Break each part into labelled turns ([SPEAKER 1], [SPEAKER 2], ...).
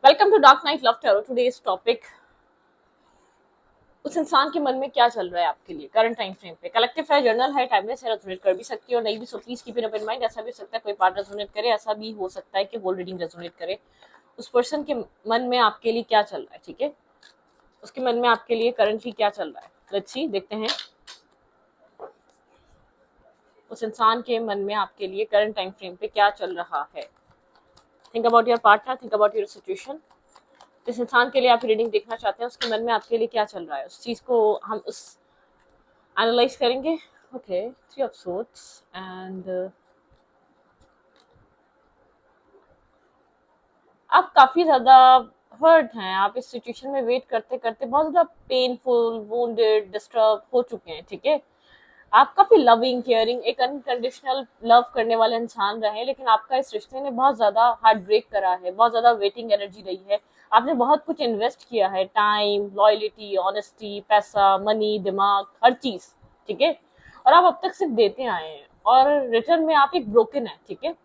[SPEAKER 1] Welcome to dark night love tarot. Today's topic, उस इंसान के मन में क्या चल रहा है आपके लिए करंट टाइम फ्रेम पे। कलेक्टिव है, जर्नल है, टाइमलेस है, रेजोनेट कर भी सकती है और नहीं भी, so please keep it up in mind. ऐसा भी हो सकता है कोई पार्ट रेजोनेट करे, ऐसा भी हो सकता है कि होल रीडिंग रेजोनेट करे। उस पर्सन के मन में आपके लिए क्या चल रहा है, ठीक है, उसके मन में आपके लिए करंटली क्या चल रहा है। लेट्स सी, देखते हैं उस इंसान के मन में आपके लिए करंट टाइम फ्रेम पे क्या चल रहा है। Think about your partner, think about your situation. जिस इंसान के लिए आप रीडिंग देखना चाहते हैं उसके मन में आपके लिए क्या चल रहा है, उस चीज को हम उस एनालाइज करेंगे। Okay, three of swords and आप काफी ज्यादा हर्ट हैं। आप इस सिचुएशन में वेट करते करते बहुत ज्यादा पेनफुल, वुंडेड, डिस्टर्ब हो चुके हैं, ठीक है। आप काफी लविंग, केयरिंग, एक अनकंडीशनल लव करने वाले इंसान रहे, लेकिन आपका इस रिश्ते ने बहुत ज्यादा हार्ट ब्रेक करा है, बहुत ज्यादा वेटिंग एनर्जी रही है। आपने बहुत कुछ इन्वेस्ट किया है, टाइम, लॉयलिटी, ऑनेस्टी, पैसा, मनी, दिमाग, हर चीज, ठीक है। और आप अब तक सिर्फ देते आए हैं और रिटर्न में आप एक ब्रोकन है, ठीक है।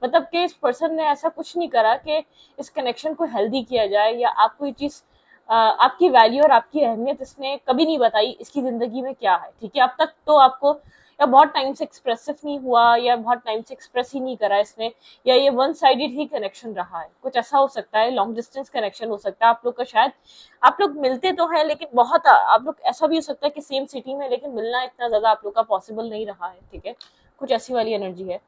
[SPEAKER 1] मतलब कि इस पर्सन ने ऐसा कुछ नहीं करा कि इस कनेक्शन को हेल्दी किया जाए, या आपको ये चीज आपकी वैल्यू और आपकी अहमियत इसने कभी नहीं बताई इसकी जिंदगी में क्या है, ठीक है। अब तक तो आपको या बहुत टाइम से एक्सप्रेसिव नहीं हुआ, या बहुत टाइम से एक्सप्रेस ही नहीं करा इसने, या ये वन साइडेड ही कनेक्शन रहा है। कुछ ऐसा हो सकता है, लॉन्ग डिस्टेंस कनेक्शन हो सकता है आप लोग का। शायद आप लोग मिलते तो हैं, लेकिन बहुत आप लोग, ऐसा भी हो सकता है कि सेम सिटी में, लेकिन मिलना इतना ज्यादा आप लोग का पॉसिबल नहीं रहा है, ठीक है। कुछ ऐसी वाली एनर्जी है।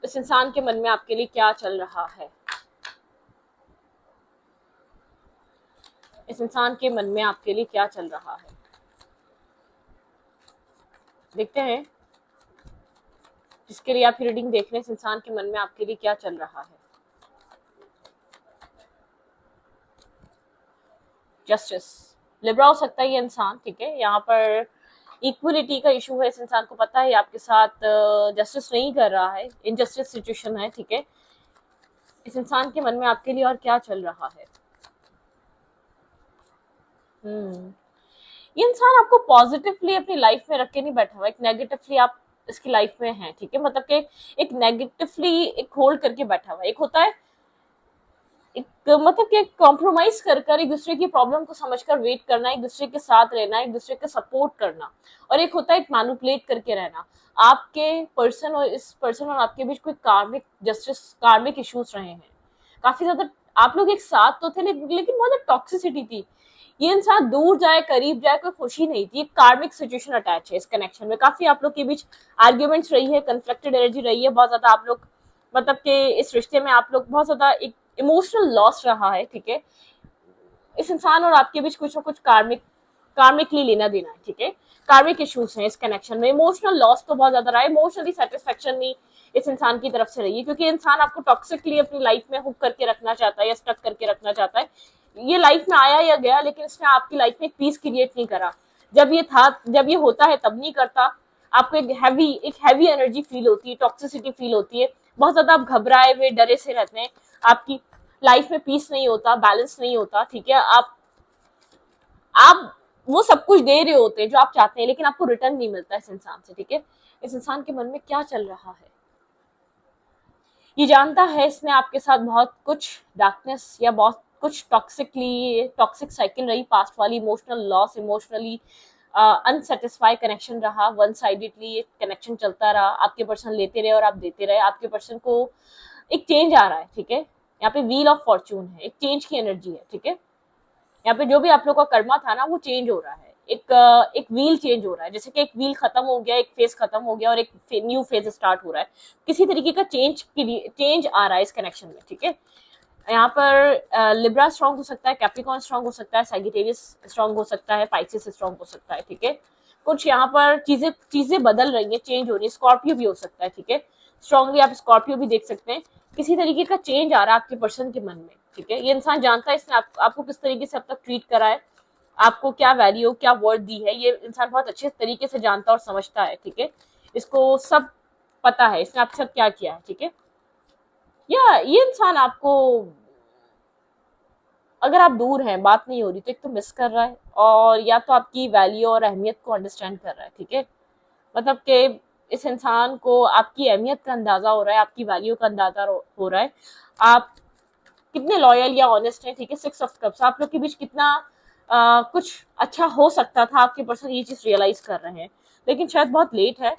[SPEAKER 1] इस इंसान के मन में आपके लिए क्या चल रहा है, इस इंसान के मन में आपके लिए क्या चल रहा है, देखते हैं। जिसके लिए आप रीडिंग देख रहे हैं, इस इंसान के मन में आपके लिए क्या चल रहा है। जस्टिस, लिब्रा हो सकता है ये इंसान, ठीक है। यहाँ पर इक्वलिटी का इशू है, इस इंसान को पता है आपके साथ जस्टिस नहीं कर रहा है, इनजस्टिस सिचुएशन है, ठीक है। इस इंसान के मन में आपके लिए और क्या चल रहा है। हम्म ये इंसान आपको पॉजिटिवली अपनी लाइफ में रख के नहीं बैठा हुआ, एक नेगेटिवली आप इसकी लाइफ में हैं, ठीक है। मतलब कि एक नेगेटिवली एक होल्ड करके बैठा हुआ। एक होता है एक, मतलब कि कॉम्प्रोमाइज कर कर एक दूसरे की प्रॉब्लम को समझकर वेट करना, एक दूसरे के साथ रहना, एक दूसरे का सपोर्ट करना। और एक होता है एक मैनिपुलेट करके रहना। आपके पर्सन और इस पर्सन और आपके बीच कोई कार्मिक जस्टिस, कार्मिक इश्यूज रहे हैं काफी ज्यादा। आप लोग एक साथ तो थे, लेकिन बहुत टॉक्सिसिटी थी। ये इंसान दूर जाए करीब जाए कोई खुशी नहीं थी। एक कार्मिक सिचुएशन अटैच है इस कनेक्शन में। काफी आप लोग के बीच आर्ग्यूमेंट्स रही है, कंफ्लिक्टेड एनर्जी रही है बहुत ज्यादा। आप लोग मतलब कि इस रिश्ते में आप लोग बहुत ज्यादा एक इमोशनल लॉस रहा है, ठीक है। इस इंसान और आपके बीच कुछ ना कुछ कार्मिकली लेना देना है, ठीक है। कार्मिक इश्यूज हैं इस कनेक्शन में। इमोशनल लॉस तो बहुत ज्यादा रहा है, इमोशनली सेटिस्फेक्शन नहीं इस इंसान की तरफ से रही है, क्योंकि इंसान आपको टॉक्सिकली अपनी लाइफ में हुक करके रखना चाहता है या स्टक करके रखना चाहता है। ये लाइफ में आया या गया, लेकिन इसने आपकी लाइफ में एक पीस क्रिएट नहीं करा। जब ये था, जब ये होता है तब नहीं करता। आपको एक हैवी एनर्जी फील होती है, टॉक्सिसिटी फील होती है, बहुत ज्यादा आप घबराए हुए, डरे से रहते हैं। आपकी लाइफ में पीस नहीं होता, बैलेंस नहीं होता, ठीक है। आप वो सब कुछ दे रहे होते हैं जो आप चाहते हैं, लेकिन आपको रिटर्न नहीं मिलता इस इंसान से, ठीक है। इस इंसान के मन में क्या चल रहा है। ये जानता है इसने आपके साथ बहुत कुछ डार्कनेस या बहुत कुछ टॉक्सिक साइकिल रही पास्ट वाली, emotional loss, emotionally unsatisfy connection रहा, वन साइडेडली ये कनेक्शन चलता रहा। आपके पर्सन लेते रहे और आप देते रहे। आपके पर्सन को एक चेंज आ रहा है, ठीक है। यहाँ पे व्हील ऑफ फॉर्चून है, एक चेंज की एनर्जी है, ठीक है। यहाँ पे जो भी आप लोग का कर्मा था ना, वो चेंज हो रहा है। एक व्हील चेंज हो रहा है, जैसे कि एक व्हील खत्म हो गया, एक फेज खत्म हो गया और एक न्यू फेज स्टार्ट हो रहा है। किसी तरीके का चेंज आ रहा है इस कनेक्शन में, ठीक है। यहाँ पर लिब्रा स्ट्रांग हो सकता है, कैप्रिकॉन स्ट्रांग हो सकता है, सैगिटेरियस स्ट्रांग हो सकता है, पाइसेस स्ट्रांग हो सकता है, ठीक है। कुछ यहाँ पर चीजें चीजें बदल रही है, चेंज हो रही है। स्कॉर्पियो भी हो सकता है, ठीक है। स्ट्रांगली आप स्कॉर्पियो भी देख सकते हैं। किसी तरीके का चेंज आ रहा है आपके पर्सन के मन में, ठीक है। ये इंसान जानता है इसने आपको किस तरीके से अब तक ट्रीट करा है, आपको क्या वैल्यू, क्या वर्थ दी है। ये इंसान बहुत अच्छे तरीके से जानता और समझता है, ठीक है। इसको सब पता है इसने आपके साथ क्या किया है, ठीक है। या ये इंसान आपको, अगर आप दूर हैं, बात नहीं हो रही, तो एक तो मिस कर रहा है, और या तो आपकी वैल्यू और अहमियत को अंडरस्टैंड कर रहा है, ठीक है। मतलब कि इस इंसान को आपकी अहमियत का अंदाजा हो रहा है, आपकी वैल्यू का अंदाजा हो रहा है, आप कितने लॉयल या ऑनेस्ट हैं, ठीक है। 6 ऑफ कप्स, आप लोग के बीच कितना कुछ अच्छा हो सकता था, आपके पर्सन ये चीज रियलाइज कर रहे हैं, लेकिन शायद बहुत लेट है।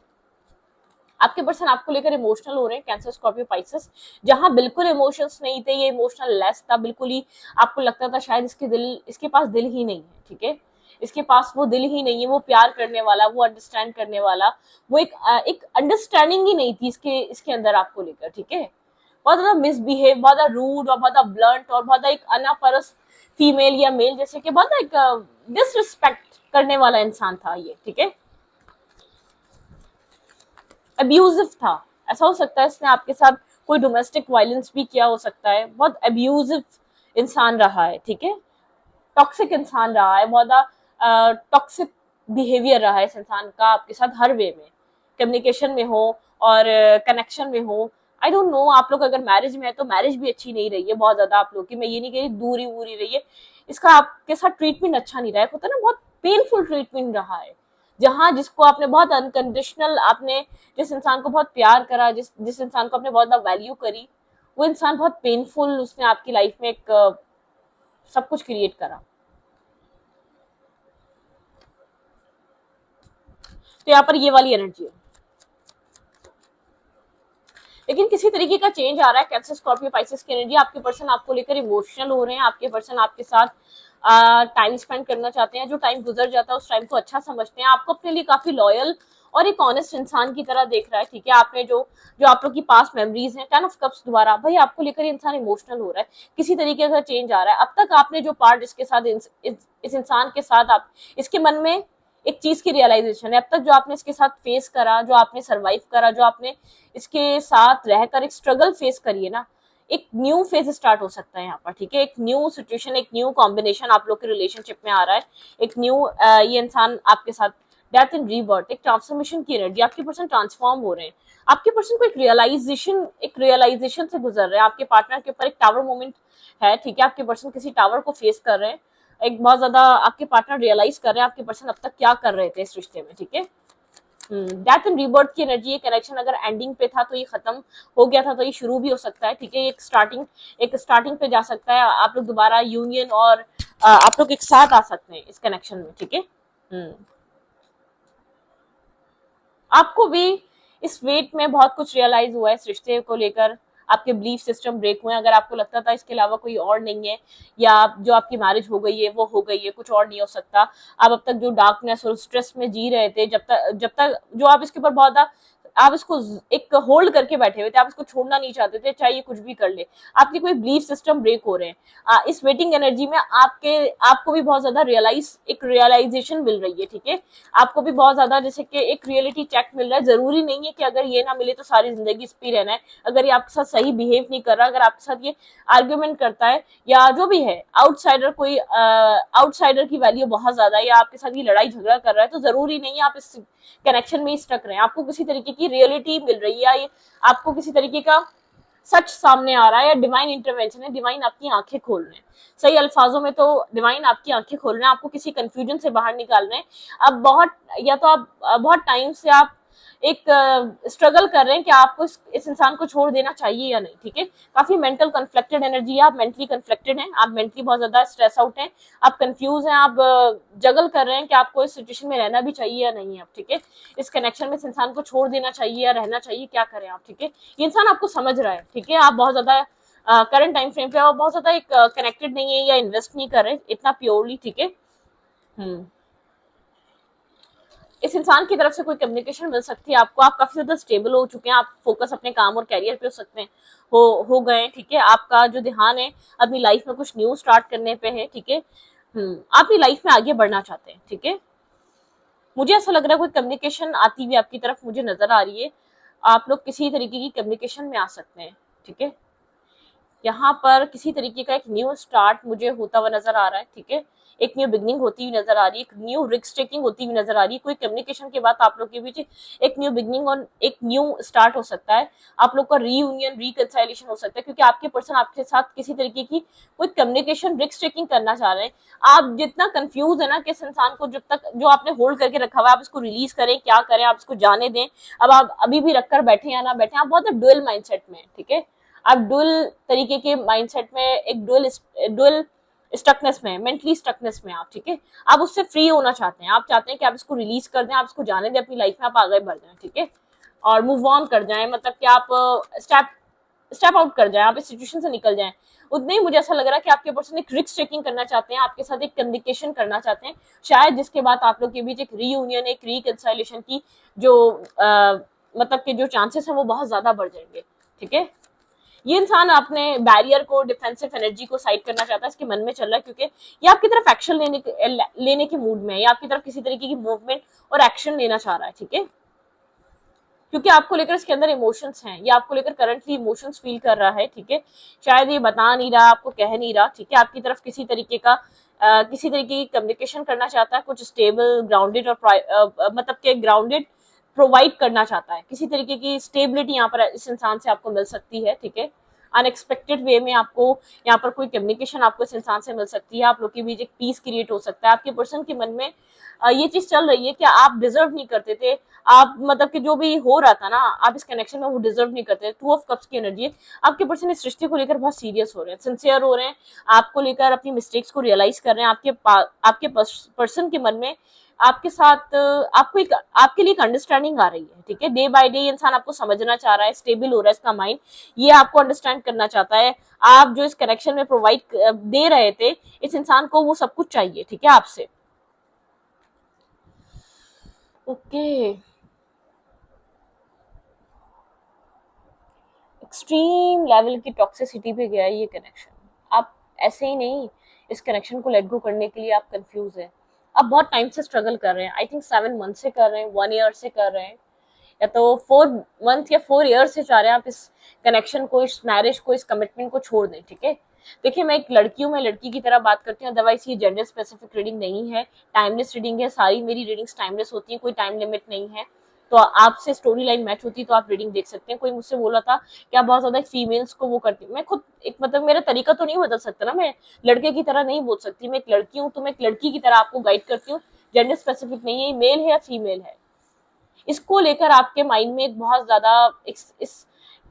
[SPEAKER 1] आपके पर्सन आपको लेकर इमोशनल हो रहे हैं, कैंसर स्कॉर्पियो पाइसेस, जहां बिल्कुल इमोशंस नहीं थे, ये इमोशनल लेस था, बिल्कुल ही आपको लगता था शायद इसके पास दिल ही नहीं है, ठीक है। इसके पास वो दिल ही नहीं है, वो प्यार करने वाला, वो अंडरस्टैंड करने वाला, वो एक अंडरस्टैंडिंग ही नहीं थी इसके अंदर आपको लेकर, ठीक है। बहुत ज्यादा मिसबिहेव, बहुत ज्यादा रूड और बहुत ज्यादा ब्लंट और बहुत ज्यादा एक अनापरस फीमेल या मेल जैसे कि बहुत एक डिसरिस्पेक्ट करने वाला इंसान था ये, ठीक है। अब्यूजिव था, ऐसा हो सकता है इसने आपके साथ कोई डोमेस्टिक वायलेंस भी किया हो सकता है, बहुत अब्यूजिव इंसान रहा है, ठीक है। टॉक्सिक इंसान रहा है, बहुत टॉक्सिक बिहेवियर रहा है इस इंसान का आपके साथ हर वे में, कम्युनिकेशन में हो और कनेक्शन में हो। आई डोंट नो, आप लोग अगर मैरिज में है तो मैरिज भी अच्छी नहीं रही है बहुत ज्यादा आप लोग की, मैं ये नहीं कह रही दूरी वूरी रही है, इसका आपके साथ ट्रीटमेंट अच्छा नहीं रहा है, होता है ना, बहुत पेनफुल ट्रीटमेंट रहा है, जहां जिसको आपने बहुत अनकंडीशनल, आपने जिस इंसान को बहुत प्यार करा, जिस इंसान को आपने बहुत ज्यादा वैल्यू करी, वो इंसान बहुत पेनफुल, उसने आपकी लाइफ में एक सब कुछ क्रिएट करा। तो यहाँ पर ये वाली एनर्जी है, लेकिन किसी तरीके का चेंज आ रहा है। कैंसर स्कॉर्पियो पाइसेस की एनर्जी, आपके पर्सन आपको लेकर इमोशनल हो रहे हैं, आपके पर्सन आपके साथ टाइम स्पेंड करना चाहते हैं, जो टाइम गुजर जाता है उस टाइम को अच्छा समझते हैं, आपको अपने लिए काफी लॉयल और एक ऑनेस्ट इंसान की तरह देख रहा है, ठीक है। आपने जो जो आप लोग की पास्ट मेमोरीज हैं, 10 ऑफ कप्स द्वारा भाई आपको लेकर इंसान इमोशनल हो रहा है, किसी तरीके का चेंज आ रहा है। अब तक आपने जो पार्ट इसके साथ इस इंसान के साथ आप इसके मन में एक चीज की रियलाइजेशन है, अब तक जो आपने इसके साथ फेस करा, जो आपने सरवाइव करा, जो आपने इसके साथ रहकर एक स्ट्रगल फेस करी है ना, एक न्यू फेज स्टार्ट हो सकता है यहाँ पर, ठीक है। एक न्यू सिचुएशन, एक न्यू कॉम्बिनेशन आप लोग के रिलेशनशिप में आ रहा है, एक न्यू ये इंसान आपके साथ डेथ एंड रीबर्थ, एक ट्रांसफॉर्मेशन की एनर्जी, आपके पर्सन ट्रांसफॉर्म हो रहे हैं, आपके पर्सन को एक रियलाइजेशन से गुजर रहे हैं, आपके पार्टनर के ऊपर एक टावर मोमेंट है, ठीक है। आपके पर्सन किसी टावर को फेस कर रहे हैं, एक बहुत ज्यादा आपके पार्टनर रियलाइज कर रहे हैं आपके पर्सन अब तक क्या कर रहे थे इस रिश्ते में, ठीक है। डेथ एंड रीबर्थ की एनर्जी, ये कनेक्शन अगर एंडिंग पे था तो ये खत्म हो गया था, तो ये शुरू भी हो सकता है, ठीक है। एक स्टार्टिंग पे जा सकता है, आप लोग दोबारा यूनियन और आप लोग एक साथ आ सकते हैं इस कनेक्शन में, ठीक है। आपको भी इस वेट में बहुत कुछ रियलाइज हुआ है इस रिश्ते को लेकर, आपके बिलीफ सिस्टम ब्रेक हुए हैं, अगर आपको लगता था इसके अलावा कोई और नहीं है, या जो आपकी मैरिज हो गई है वो हो गई है, कुछ और नहीं हो सकता, आप अब तक जो डार्कनेस और स्ट्रेस में जी रहे थे, जब तक जो आप इसके ऊपर बहुत आप इसको एक होल्ड करके बैठे हुए थे, आप इसको छोड़ना नहीं चाहते थे, चाहे ये कुछ भी कर ले, आपके कोई बिलीफ सिस्टम ब्रेक हो रहे हैं, इस वेटिंग एनर्जी में आपको भी बहुत ज्यादा रियलाइजेशन मिल रही है, ठीक है। आपको भी बहुत ज्यादा जैसे कि एक रियलिटी चेक मिल रहा है, जरूरी नहीं है कि अगर ये ना मिले तो सारी जिंदगी इस पे रहना है, अगर ये आपके साथ सही बिहेव नहीं कर रहा, अगर आपके साथ ये आर्ग्यूमेंट करता है या जो भी है, आउटसाइडर की वैल्यू बहुत ज्यादा है, या आपके साथ ये लड़ाई झगड़ा कर रहा है, तो जरूरी नहीं है आप इस कनेक्शन में ही स्टक रहे, आपको किसी तरीके की रियलिटी मिल रही है, या आपको किसी तरीके का सच सामने आ रहा है, या डिवाइन इंटरवेंशन है, डिवाइन आपकी आंखें खोल रहे हैं, सही अल्फाजों में तो डिवाइन आपकी आंखें खोल रहे हैं, आपको किसी कंफ्यूजन से बाहर निकाल रहे हैं। अब आप बहुत टाइम से आप एक स्ट्रगल कर रहे हैं कि आपको इस इंसान को छोड़ देना चाहिए या नहीं, ठीक है। काफी मेंटल कन्फ्लिक्टेड एनर्जी है, आप मेंटली कन्फ्लिक्टेड हैं, आप मेंटली बहुत ज्यादा स्ट्रेस आउट हैं, आप कंफ्यूज हैं, आप जगल कर रहे हैं कि आपको इस सिचुएशन में रहना भी चाहिए या नहीं, आप ठीक है, इस कनेक्शन में इस इंसान को छोड़ देना चाहिए या रहना चाहिए, क्या करें आप, ठीक है। ये इंसान आपको समझ रहा है, ठीक है, आप बहुत ज्यादा करंट टाइम फ्रेम पे बहुत ज्यादा एक कनेक्टेड नहीं है या इन्वेस्ट नहीं कर रहे इतना प्योरली, ठीक है। इस इंसान की तरफ से कोई कम्युनिकेशन मिल सकती है आपको, आप काफी ज्यादा स्टेबल हो चुके हैं, आप फोकस अपने काम और कैरियर पे हो सकते हैं, हो गए, ठीक है। आपका जो ध्यान है अपनी लाइफ में कुछ न्यू स्टार्ट करने पे है, ठीक है। आप अपनी लाइफ में आगे बढ़ना चाहते हैं, ठीक है। मुझे ऐसा लग रहा है कोई कम्युनिकेशन आती हुई आपकी तरफ मुझे नजर आ रही है, आप लोग किसी तरीके की कम्युनिकेशन में आ सकते हैं, ठीक है। यहाँ पर किसी तरीके का एक न्यू स्टार्ट मुझे होता हुआ नजर आ रहा है, ठीक है, एक न्यू बिगनिंग होती हुई नजर आ रही है, एक न्यू रिस्क टेकिंग होती हुई नजर आ रही है। कोई कम्युनिकेशन के बाद आप लोग के बीच एक न्यू बिगनिंग और एक न्यू स्टार्ट हो सकता है। आप लोग का रीयूनियन रिकंसाइलेशन हो सकता है, क्योंकि आपके पर्सन आपके साथ किसी तरीके की कोई कम्युनिकेशन रिस्क टेकिंग करना चाह रहे हैं। आप जितना कंफ्यूज है ना कि इस इंसान को जब तक जो आपने होल्ड करके रखा हुआ है आप इसको रिलीज करें, क्या करें, आप इसको जाने दें, अब आप अभी भी रखकर बैठे या ना बैठे, आप बहुत डुअल माइंडसेट में है, ठीक है, आप डुअल तरीके के माइंडसेट में, एक डुअल स्टकनेस में, मेंटली स्टकनेस में आप, ठीक है, आप उससे फ्री होना चाहते हैं, आप चाहते हैं कि आप इसको रिलीज कर दें, आप इसको जाने दें अपनी लाइफ में, आप आगे बढ़ जाएं, ठीक है, और मूव ऑन कर जाएं, मतलब कि आप स्टेप आउट कर जाएं, आप इस सिचुएशन से निकल जाएं। उतने ही मुझे ऐसा लग रहा है कि आपके पर्सन एक रिस्क टेकिंग करना चाहते हैं, आपके साथ एक कम्युनिकेशन करना चाहते हैं, शायद जिसके बाद आप लोग के बीच एक रीयूनियन, एक रिकंसिलिएशन की जो मतलब के जो चांसेस है वो बहुत ज्यादा बढ़ जाएंगे, ठीक है। ये इंसान अपने बैरियर को, डिफेंसिव एनर्जी को साइड करना चाहता है, इसके मन में चल रहा है, क्योंकि ये आपकी तरफ एक्शन लेने के मूड में है, या आपकी तरफ किसी तरीके की मूवमेंट और एक्शन लेना चाह रहा है, ठीक है, क्योंकि आपको लेकर इसके अंदर इमोशंस हैं, ये आपको लेकर करंटली इमोशंस फील कर रहा है, ठीक है, शायद ये बता नहीं रहा, आपको कह नहीं रहा, ठीक है, आपकी तरफ किसी तरीके का किसी तरीके की कम्युनिकेशन करना चाहता है, कुछ स्टेबल ग्राउंडेड और मतलब के ग्राउंडेड प्रोवाइड करना चाहता है, किसी तरीके की स्टेबिलिटी यहाँ पर इस इंसान से आपको मिल सकती है, ठीक है, अनएक्सपेक्टेड वे में आपको यहाँ पर कोई कम्युनिकेशन आपको इस इंसान से मिल सकती है, आप लोग के बीच एक पीस क्रिएट हो सकता है, आपके पर्सन के मन में ये चीज चल रही है कि आप डिजर्व नहीं करते थे, आप मतलब कि जो भी हो रहा था ना आप इस कनेक्शन में वो डिजर्व नहीं करते। टू ऑफ कप्स की एनर्जी है, आपके पर्सन इस रिश्ते को लेकर बहुत सीरियस हो रहे हैं, सिंसियर हो रहे हैं, आपको लेकर अपनी मिस्टेक्स को रियलाइज कर रहे हैं, आपके पर्सन के मन में आपके साथ आपको एक आपके लिए एक अंडरस्टैंडिंग आ रही है, ठीक है, डे बाय डे ये इंसान आपको समझना चाह रहा है, स्टेबल हो रहा है इसका माइंड, ये आपको अंडरस्टैंड करना चाहता है, आप जो इस कनेक्शन में प्रोवाइड दे रहे थे इस इंसान को वो सब कुछ चाहिए, ठीक है, आपसे। ओके, एक्सट्रीम लेवल की टॉक्सिसिटी पे गया है ये कनेक्शन, आप ऐसे ही नहीं, इस कनेक्शन को लेट गो करने के लिए आप कंफ्यूज है, आप बहुत टाइम से स्ट्रगल कर रहे हैं, आई थिंक 7 मंथ से कर रहे हैं, 1 ईयर से कर रहे हैं, या तो 4 मंथ या 4 ईयर से चाह रहे हैं आप इस कनेक्शन को, इस मैरिज को, इस कमिटमेंट को छोड़ दें, ठीक है। देखिए मैं एक लड़की हूँ, मैं लड़की की तरह बात करती हूँ, अदरवाइज ये जेंडर स्पेसिफिक रीडिंग नहीं है, टाइमलेस रीडिंग है, सारी मेरी रीडिंग्स टाइमलेस होती है, कोई टाइम लिमिट नहीं है, तो आपसे स्टोरी लाइन मैच होती है तो आप रीडिंग देख सकते हैं। कोई मुझसे बोला था कि आप बहुत ज्यादा फीमेल्स को वो करती, मैं खुद एक मतलब मेरा तरीका तो नहीं बदल सकता ना, मैं लड़के की तरह नहीं बोल सकती, मैं एक लड़की हूँ तो मैं एक लड़की की तरह आपको गाइड करती हूँ, जेंडर स्पेसिफिक नहीं है, मेल है या फीमेल है, इसको लेकर आपके माइंड में एक बहुत ज्यादा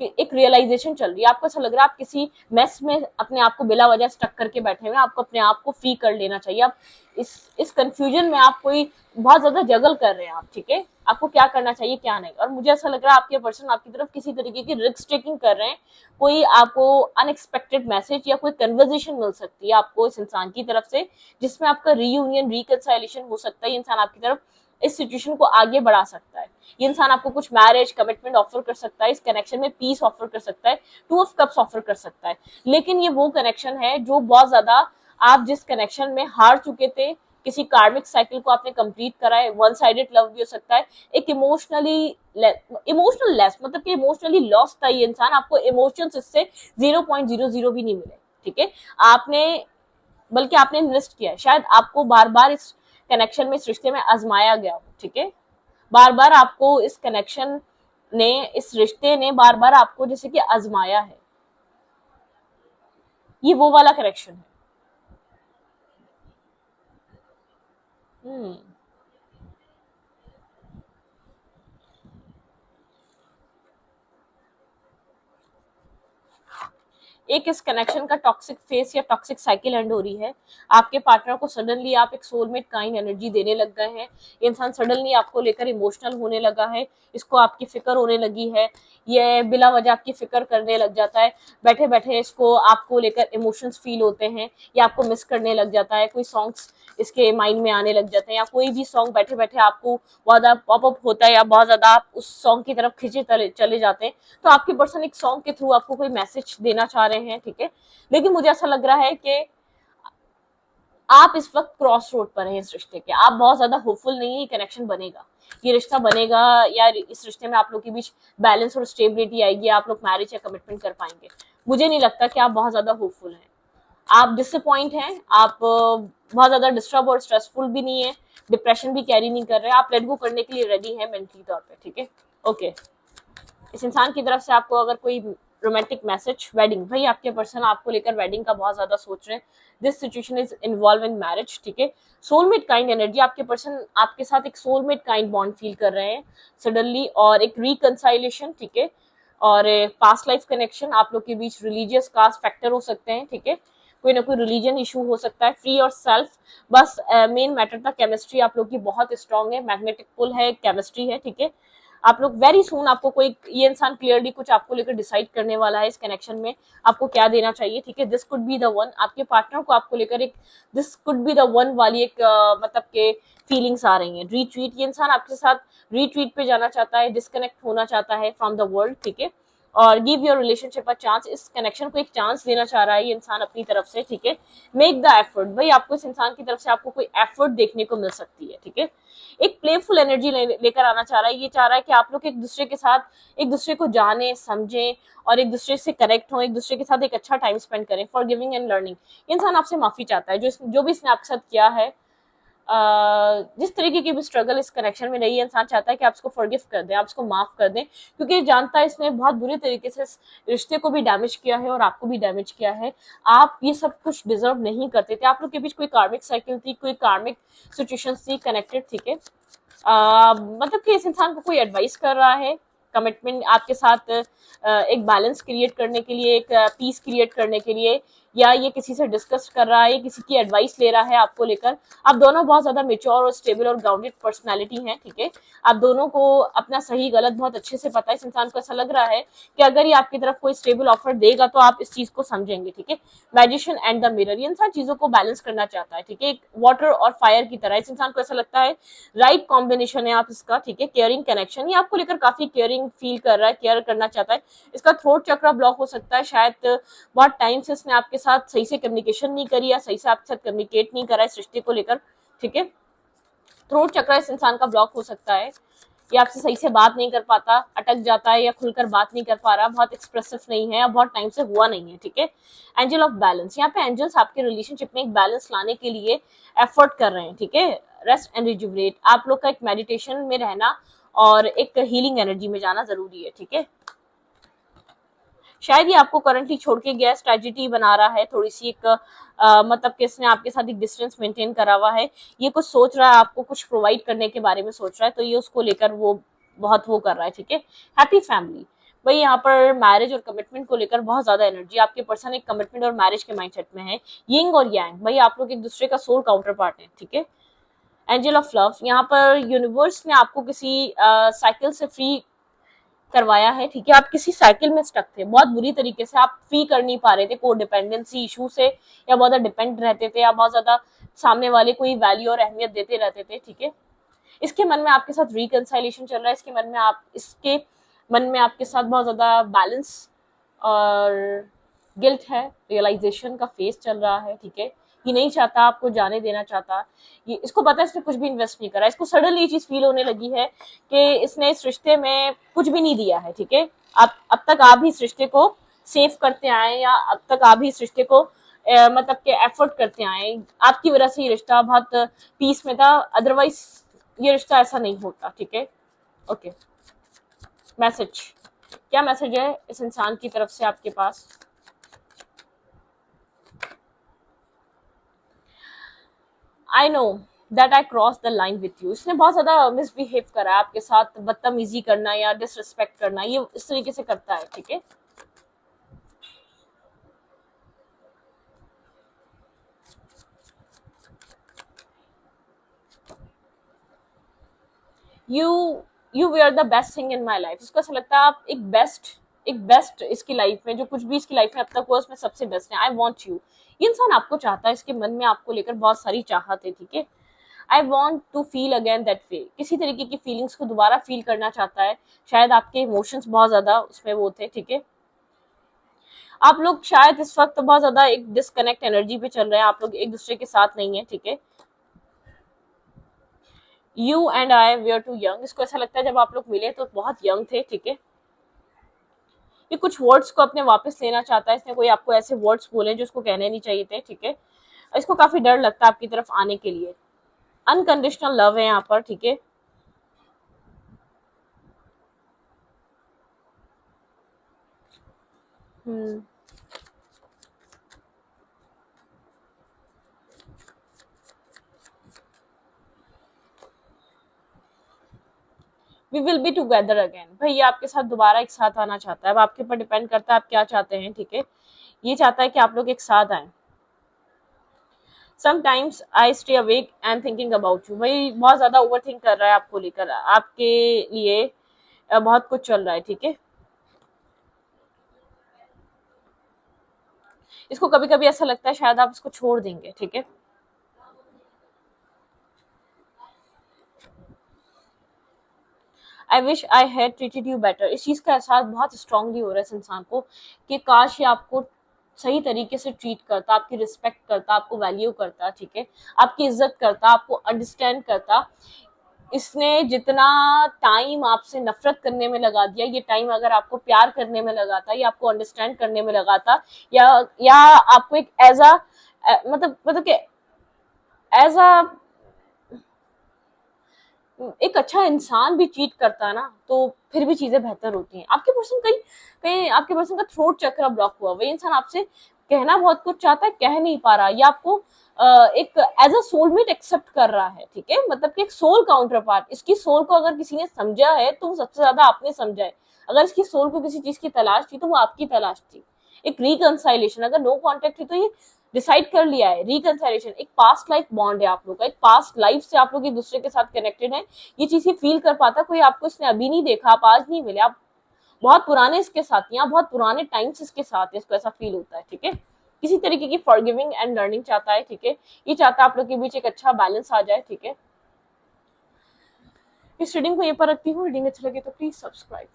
[SPEAKER 1] एक रियलाइजेशन चल रही है, आपको ऐसा लग रहा है आप किसी मेस में अपने आप को बिला वजह स्टक करके बैठे हुए, आपको अपने आप को फ्री कर लेना चाहिए, आप इस कंफ्यूजन में आप कोई बहुत ज्यादा जगल कर रहे हैं आप, ठीक है, आपको क्या करना चाहिए क्या नहीं, और मुझे ऐसा लग रहा है आपके पर्सन आपकी तरफ किसी तरीके की रिस्क टेकिंग कर रहे हैं, कोई आपको अनएक्सपेक्टेड मैसेज या कोई कन्वर्जेशन मिल सकती है आपको इस इंसान की तरफ से, जिसमें आपका रीयूनियन रिकंसिलिएशन हो सकता है, ये इंसान आपकी तरफ इस सिचुएशन को आगे बढ़ा सकता है, ये इंसान आपको कुछ मैरिज कमिटमेंट ऑफर कर सकता है, इस कनेक्शन में पीस ऑफर कर सकता है, 2 ऑफ कप्स ऑफर कर सकता है, लेकिन ये वो कनेक्शन है जो बहुत ज्यादा, आप जिस कनेक्शन में हार चुके थे, किसी कार्मिक साइकिल को आपने कंप्लीट करा है, वन साइडेड लव भी हो सकता है, एक इमोशनल लेस मतलब कि इमोशनली लॉस था ये इंसान, आपको इमोशंस इससे 0.00 भी नहीं मिले, ठीक है, आपने बल्कि आपने इन्वेस्ट किया है, शायद आपको बार बार इस कनेक्शन में, इस रिश्ते में आजमाया गया हो, ठीक है, बार बार आपको इस कनेक्शन ने, इस रिश्ते ने बार बार आपको जैसे कि आजमाया है, ये वो वाला कनेक्शन है। हम्म, एक इस कनेक्शन का टॉक्सिक फेस या टॉक्सिक साइकिल एंड हो रही है, आपके पार्टनर को सडनली आप एक सोलमेट काइंड एनर्जी देने लग गए हैं, ये इंसान सडनली आपको लेकर इमोशनल होने लगा है, इसको आपकी फिक्र होने लगी है, ये बिला वजह आपकी फिक्र करने लग जाता है, बैठे बैठे इसको आपको लेकर इमोशंस फील होते हैं, या आपको मिस करने लग जाता है, कोई सॉन्ग्स इसके माइंड में आने लग जाते हैं, या कोई भी सॉन्ग बैठे बैठे आपको बहुत ज्यादा पॉपअप होता है, या बहुत ज्यादा आप उस सॉन्ग की तरफ खींचे चले जाते हैं, तो आपके पर्सन एक सॉन्ग के थ्रू आपको कोई मैसेज देना चाह रहे हैं, ठीक है, लेकिन मुझे ऐसा लग रहा है कि आप इस वक्त क्रॉस रोड पर हैं इस रिश्ते के, आप बहुत ज्यादा होपफुल नहीं है ये कनेक्शन बनेगा, ये रिश्ता बनेगा, या इस रिश्ते में आप लोग के बीच बैलेंस और स्टेबिलिटी आएगी, आप लोग मैरिज या कमिटमेंट कर पाएंगे, मुझे नहीं लगता कि आप बहुत ज्यादा होपफुल हैं। आप डिसअपॉइंट हैं, आप बहुत ज्यादा डिस्टर्ब और स्ट्रेसफुल भी नहीं है, डिप्रेशन भी कैरी नहीं कर रहे, आप लेट गो करने के लिए रेडी हैं मेंटली तौर पे, ठीक है। ओके, इस इंसान की तरफ से आपको अगर कोई रोमांटिक मैसेज, वेडिंग, भाई आपके पर्सन आपको लेकर वेडिंग का बहुत ज्यादा सोच रहे हैं, this situation is involve in marriage, ठीक है। सोलमेट काइंड एनर्जी, आपके पर्सन आपके साथ एक सोलमेट काइंड बॉन्ड फील कर रहे हैं सडनली, और एक रिकंसाइलेशन, ठीक है, और पास्ट लाइफ कनेक्शन, आप लोग के बीच रिलीजियस कास्ट फैक्टर हो सकते हैं, ठीक है, कोई ना कोई रिलीजन इशू हो सकता है, फ्री और सेल्फ, बस मेन मैटर था केमिस्ट्री आप लोग की बहुत स्ट्रांग है, मैग्नेटिक पुल है, केमिस्ट्री है, ठीक है। आप लोग वेरी सून, आपको कोई ये इंसान क्लियरली कुछ आपको लेकर डिसाइड करने वाला है इस कनेक्शन में, आपको क्या देना चाहिए, ठीक है। This could be the one, आपके पार्टनर को आपको लेकर एक this could be the one वाली एक मतलब के फीलिंग्स आ रही हैं। रीट्रीट, ये इंसान आपके साथ रीट्रीट पे जाना चाहता है, डिस्कनेक्ट होना चाहता है फ्रॉम द वर्ल्ड, ठीक है, और give your relationship a chance, इस कनेक्शन को एक चांस देना चाह रहा है ये इंसान अपनी तरफ से, ठीक है। मेक द एफर्ट, भाई आपको इस इंसान की तरफ से आपको कोई एफर्ट देखने को मिल सकती है, ठीक है। एक प्लेफुल एनर्जी लेकर आना चाह रहा है, ये चाह रहा है कि आप लोग एक दूसरे के साथ एक दूसरे को जाने समझें और एक दूसरे से कनेक्ट हो, एक दूसरे के साथ एक अच्छा टाइम स्पेंड करें, फॉर गिविंग एंड लर्निंग। इंसान आपसे माफी चाहता है, जो भी इसने आपके साथ किया है, जिस तरीके की भी स्ट्रगल इस कनेक्शन में रही है, इंसान चाहता है कि आप उसको फॉरगिव कर दें, आप उसको माफ कर दें, क्योंकि जानता है इसने बहुत बुरे तरीके से इस रिश्ते को भी डैमेज किया है और आपको भी डैमेज किया है। आप ये सब कुछ डिजर्व नहीं करते थे, आप लोग के बीच कोई कार्मिक साइकिल थी, कोई कार्मिक सिचुएशन थी, कनेक्टेड, ठीक है। मतलब कि इस इंसान को कोई एडवाइस कर रहा है कमिटमेंट आपके साथ, एक बैलेंस क्रिएट करने के लिए, एक पीस क्रिएट करने के लिए, या ये किसी से डिस्कस कर रहा है, किसी की एडवाइस ले रहा है आपको लेकर। आप दोनों बहुत ज्यादा मेच्योर और स्टेबल और ग्राउंडेड पर्सनालिटी हैं, ठीक है। आप दोनों को अपना सही गलत बहुत अच्छे से पता है। इस इंसान को ऐसा लग रहा है कि अगर ये आपकी तरफ कोई स्टेबल ऑफर देगा तो आप इस चीज को समझेंगे, ठीक है। मैजिशियन एंड द मिरर, ये इंसान चीजों को बैलेंस करना चाहता है, ठीक है, एक वाटर और फायर की तरह। इस इंसान को ऐसा लगता है राइट कॉम्बिनेशन है आप इसका, ठीक है। केयरिंग कनेक्शन, ये आपको लेकर काफी केयरिंग फील कर रहा है, केयर करना चाहता है। इसका थ्रोट चक्र ब्लॉक हो सकता है, शायद बहुत टाइम से इसने आपके साथ सही से कम्युनिकेशन नहीं करी या सही से आपके साथ कम्युनिकेट नहीं करा इस रिश्ते को लेकर, ठीक है। थ्रोट चक्र इस इंसान का ब्लॉक हो सकता है, ये आपसे सही से बात नहीं कर पाता, अटक जाता है या खुलकर बात नहीं कर पा रहा, बहुत एक्सप्रेसिव नहीं है या बहुत टाइम से हुआ नहीं है, ठीक है। एंजल ऑफ बैलेंस, यहाँ पे एंजल्स आपके रिलेशनशिप में एक बैलेंस लाने के लिए एफर्ट कर रहे हैं, ठीक है। रेस्ट एंड रिजुवरेट, आप लोग का एक मेडिटेशन में रहना और एक हीलिंग एनर्जी में जाना जरूरी है, ठीक है। शायद ये आपको करंटली छोड़ के गया, स्ट्रेटजी बना रहा है थोड़ी सी एक मतलब कि इसने आपके साथ एक डिस्टेंस मेंटेन करा हुआ है, ये कुछ सोच रहा है, आपको कुछ प्रोवाइड करने के बारे में सोच रहा है, तो ये उसको लेकर वो बहुत वो कर रहा है, ठीक है। हैप्पी फैमिली, भाई यहाँ पर मैरिज और कमिटमेंट को लेकर बहुत ज्यादा एनर्जी, आपके पर्सन एक कमिटमेंट और मैरिज के माइंडसेट में है। यिंग और यांग, भाई आप लोग एक दूसरे का सोल काउंटर पार्ट है, ठीक है। एंजल ऑफ लव, यहाँ पर यूनिवर्स ने आपको किसी साइकिल से फ्री करवाया है, ठीक है। आप किसी साइकिल में स्टक थे, बहुत बुरी तरीके से आप फ्री कर नहीं पा रहे थे, कोई डिपेंडेंसी इशू से, या बहुत ज्यादा डिपेंड रहते थे, या बहुत ज्यादा सामने वाले को वैल्यू और अहमियत देते रहते थे, ठीक है। इसके मन में आपके साथ रिकंसाइलेशन चल रहा है, इसके मन में आपके साथ बहुत ज्यादा बैलेंस और गिल्ट है, रियलाइजेशन का फेस चल रहा है, ठीक है। ये नहीं चाहता आपको जाने देना चाहता, ये इसको पता है इसने कुछ भी इन्वेस्ट नहीं करा, इसको सडनली ये चीज फील होने लगी है कि इसने इस रिश्ते में कुछ भी नहीं दिया है, ठीक है। आप अब तक आप ही इस रिश्ते को सेव करते आए, या अब तक आप ही इस रिश्ते को मतलब के एफर्ट करते आए, आपकी वजह से ये रिश्ता बहुत पीस में था, अदरवाइज ये रिश्ता ऐसा नहीं होता, ठीक है। ओके, मैसेज, क्या मैसेज है इस इंसान की तरफ से आपके पास? I know that I cross the line with you, इसने बहुत ज्यादा मिसबिहेव करा है आपके साथ, बदतमीजी करना या डिसरिस्पेक्ट करना, ये इस तरीके से करता है, ठीक है। You you we are the best thing in my life, इसको ऐसा लगता है आप एक बेस्ट इसकी लाइफ में, जो कुछ भी इसकी लाइफ में अब तक हुआ उसमें सबसे बेस्ट है। आई वॉन्ट यू, ये इंसान आपको चाहता है, इसके मन में आपको लेकर बहुत सारी चाहत है, ठीक है। I want to feel again that way, किसी तरीके की फीलिंग्स को दोबारा फील करना चाहता है, शायद आपके इमोशंस बहुत ज्यादा उसमें वो थे, ठीक है। आप लोग शायद इस वक्त बहुत ज्यादा एक डिस्कनेक्ट एनर्जी पे चल रहे हैं, आप लोग एक दूसरे के साथ नहीं है, ठीक है। You and I we are too young, इसको ऐसा लगता है जब आप लोग मिले तो बहुत यंग थे, ठीक है। ये कुछ वर्ड्स को अपने वापस लेना चाहता है, इसने कोई आपको ऐसे वर्ड्स बोले जो उसको कहने नहीं चाहिए थे, ठीक है। इसको काफी डर लगता है आपकी तरफ आने के लिए। अनकंडीशनल लव है यहाँ पर, ठीक है। Hmm we will be together again, भाई ये आपके साथ दोबारा एक साथ आना चाहता है। अब आपके ऊपर डिपेंड करता है आप क्या चाहते हैं, ठीक है। ये चाहता है कि आप लोग एक साथ आए। Sometimes I stay awake and thinking about you, भाई बहुत ज्यादा ओवर थिंक कर रहा है आपको लेकर, आपके लिए बहुत कुछ चल रहा है, ठीक है। इसको कभी कभी ऐसा लगता है शायद आप इसको छोड़ देंगे, ठीक है। I wish I had treated you better, इस चीज का एहसास बहुत स्ट्रांगली हो रहा है इस इंसान को कि काश ये आपको सही तरीके से ट्रीट करता, आपकी रिस्पेक्ट करता, आपको वैल्यू करता, ठीक है, आपकी इज्जत करता, आपको अंडरस्टैंड करता। इसने जितना टाइम आपसे नफरत करने में लगा दिया, ये टाइम अगर आपको प्यार करने में लगाता, या आपको अंडरस्टैंड करने में लगाता, या आपको एक एज अ मतलब कि एज अ एक अच्छा इंसान भी चीट करता है ना, तो फिर भी चीजें बेहतर होती हैं। आपके पर्सन कहीं कहीं आपके पर्सन का थ्रोट चक्र ब्लॉक हुआ, वही इंसान आपसे कहना बहुत कुछ चाहता है, कह नहीं पा रहा, या आपको एक एज अ सोलमेट एक्सेप्ट कर रहा है, ठीक है। मतलब कि एक सोल काउंटर पार्ट, इसकी सोल को अगर किसी ने समझा है तो वो सबसे ज्यादा आपने समझा है। अगर इसकी सोल को किसी चीज की तलाश थी तो वो आपकी तलाश थी। एक रिकंसाइलेशन, अगर नो कॉन्टेक्ट थी तो ये डिसाइड कर लिया है रिकंसाइलेशन, एक पास्ट लाइफ बॉन्ड है आप लोग का, एक पास्ट लाइफ से आप लोग एक दूसरे के साथ कनेक्टेड है। ये चीज फील कर पाता कोई, आपको इसने अभी नहीं देखा, आप आज नहीं मिले, आप बहुत पुराने इसके साथ या बहुत पुराने टाइम से इसके साथ है, इसको ऐसा फील होता है, ठीक है। किसी तरीके की फॉरगिविंग एंड लर्निंग चाहता है, ठीक है। ये चाहता है आप लोग के बीच एक अच्छा बैलेंस आ जाए, ठीक है। इस रीडिंग को ये पर रखती हूँ, रीडिंग अच्छी लगे तो प्लीज सब्सक्राइब।